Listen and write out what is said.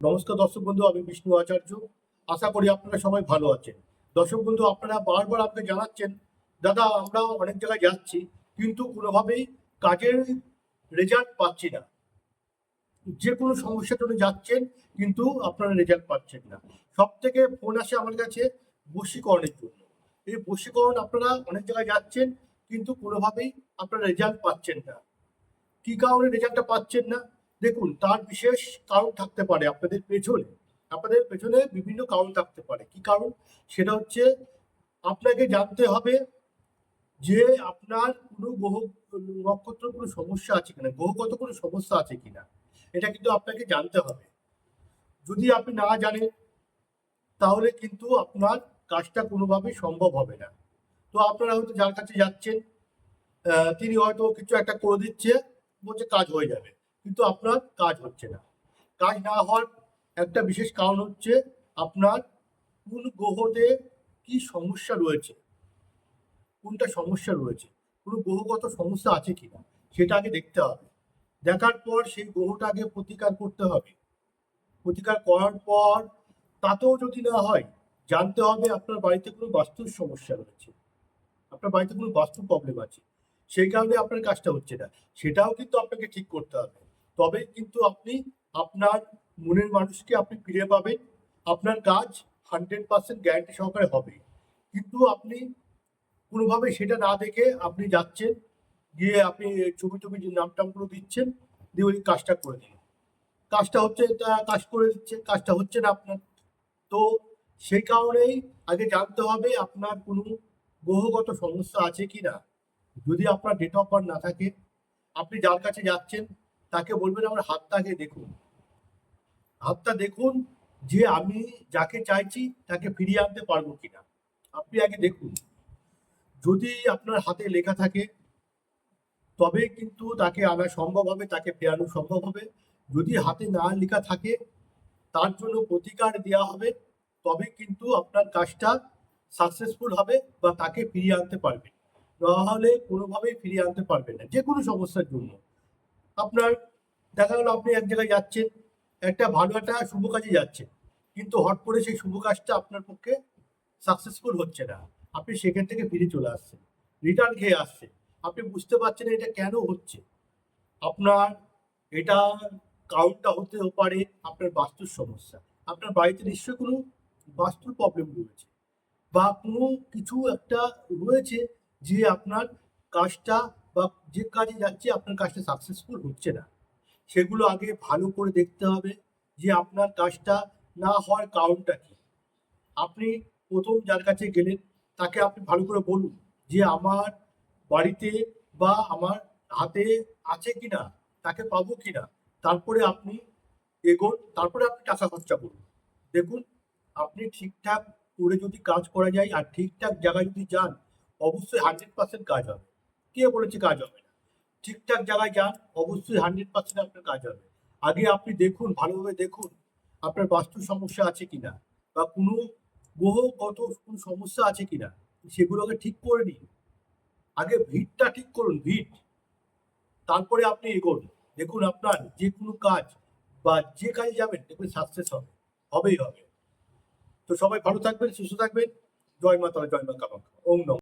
নমস্কার দর্শক বন্ধু, আমি বিষ্ণু আচার্য। আশা করি আপনারা সবাই ভালো আছেন। দর্শক বন্ধু, আপনারা বারবার আপনি জানাচ্ছেন, দাদা আমরা অনেক জায়গায় যাচ্ছি কিন্তু কোনোভাবেই কাজের রেজাল্ট পাচ্ছি না। যে কোনো সমস্যার জন্য যাচ্ছেন কিন্তু আপনারা রেজাল্ট পাচ্ছেন না। সব থেকে ফোন আসে আমার কাছে বশীকরণের জন্য। এই বশীকরণ আপনারা অনেক জায়গায় যাচ্ছেন কিন্তু কোনোভাবেই আপনারা রেজাল্ট পাচ্ছেন না। কি কারণে রেজাল্টটা পাচ্ছেন না? দেখুন, তার বিশেষ কারণ থাকতে পারে আপনাদের পেছনে বিভিন্ন কারণ থাকতে পারে। কি কারণ? সেটা হচ্ছে আপনাকে জানতে হবে যে আপনার কোনো গ্রহ নক্ষত্র কোনো সমস্যা আছে কিনা, গ্রহগত কোনো সমস্যা আছে কিনা। এটা কিন্তু আপনাকে জানতে হবে। যদি আপনি না জানেন তাহলে কিন্তু আপনার কাজটা কোনোভাবেই সম্ভব হবে না। তো আপনারা হয়তো যার কাছে যাচ্ছেন তিনি হয়তো কিছু একটা করে দিচ্ছে, বলছে কাজ হয়ে যাবে, কিন্তু আপনার কাজ হচ্ছে না। কাজ না হওয়ার একটা বিশেষ কারণ হচ্ছে আপনার কোন গ্রহতে কি সমস্যা রয়েছে, কোনটা সমস্যা রয়েছে, কোনো গ্রহগত সমস্যা আছে কিনা সেটা আগে দেখতে হবে। দেখার পর সেই গ্রহটা আগে প্রতিকার করতে হবে। প্রতিকার করার পর তাতেও যদি না হয়, জানতে হবে আপনার বাড়িতে কোনো বাস্তুর সমস্যা রয়েছে, আপনার বাড়িতে কোনো বাস্তু প্রবলেম আছে, সেই কারণে আপনার কাজটা হচ্ছে না। সেটাও কিন্তু আপনাকে ঠিক করতে হবে। তবেই কিন্তু আপনি আপনার মনের মানুষকে আপনি ফিরে পাবেন। আপনার কাজ 100% গ্যারান্টি সহকারে হবে। কিন্তু আপনি কোনোভাবে সেটা না দেখে আপনি যাচ্ছেন, গিয়ে আপনি ছবি টবি যে নাম টামগুলো দিচ্ছেন, দিয়ে ওই কাজটা করে দিন। কাজটা হচ্ছে, তা কাজ করে দিচ্ছে, কাজটা হচ্ছে না আপনার। তো সেই কারণেই আগে জানতে হবে আপনার কোনো গ্রহগত সমস্যা আছে কিনা। যদি আপনার ডেট অফ বার্থ না থাকে, আপনি যার কাছে যাচ্ছেন তাকে বলবেন আমার হাতটা আগে দেখুন, হাতটা দেখুন যে আমি যাকে চাইছি তাকে ফিরিয়ে আনতে পারবো কিনা। আপনি আগে দেখুন, যদি আপনার হাতে লেখা থাকে তবে কিন্তু তাকে আনা সম্ভব হবে, তাকে ফেরানো সম্ভব হবে। যদি হাতে না লেখা থাকে, তার জন্য প্রতিকার দেওয়া হবে, তবে কিন্তু আপনার কাজটা সাকসেসফুল হবে বা তাকে ফিরিয়ে আনতে পারবেন। নাহলে কোনোভাবেই ফিরিয়ে আনতে পারবেন না, যে কোনো সমস্যার জন্য। আপনার দেখা গেল আপনি এক জায়গায় যাচ্ছেন, একটা ভালো একটা শুভ কাজে যাচ্ছেন, কিন্তু হট করে সেই শুভ কাজটা আপনার পক্ষে সাকসেসফুল হচ্ছে না। আপনি সেখান থেকে ফিরে চলে আসছেন, রিটার্ন খেয়ে আসছেন। আপনি বুঝতে পারছেন না এটা কেন হচ্ছে। আপনার এটা কারণটা হতে পারে আপনার বাস্তুর সমস্যা। আপনার বাড়িতে নিশ্চয়ই কোনো বাস্তুর প্রবলেম রয়েছে, বা কোনো কিছু একটা রয়েছে যে আপনার কাজটা বা যে কাজে যাচ্ছে আপনার কাজটা সাকসেসফুল হচ্ছে না। সেগুলো আগে ভালো করে দেখতে হবে যে আপনার কাজটা না হওয়ার কারণটা কি। আপনি প্রথম যার কাছে গেলেন তাকে আপনি ভালো করে বলুন যে আমার বাড়িতে বা আমার হাতে আছে কিনা, তাকে পাবো কিনা। তারপরে আপনি এগোন, তারপরে আপনি টাকা খরচা করুন। দেখুন, আপনি ঠিকঠাক করে যদি কাজ করা যায় আর ঠিকঠাক জায়গায় যদি যান, অবশ্যই 100% কাজ হবে। কে বলেছে কাজ হবে না? ঠিকঠাক জায়গায় যান, অবশ্যই 100% আপনার কাজ হবে। আগে আপনি দেখুন, ভালোভাবে দেখুন আপনার বাস্তু সমস্যা আছে কিনা, বা কোনো গ্রহগত কোনো সমস্যা আছে কিনা, সেগুলোকে ঠিক করে নিন। আগে ভিতটা ঠিক করুন, ভিত। তারপরে আপনি এগোন। দেখুন, আপনার যে কোনো কাজ বা যে কাজে যাবেন দেখবেন সাকসেস হবে, হবেই হবে। তো সবাই ভালো থাকবেন, সুস্থ থাকবেন। জয় মা তারা, জয় মা কামাখ্যা। ওম নমঃ।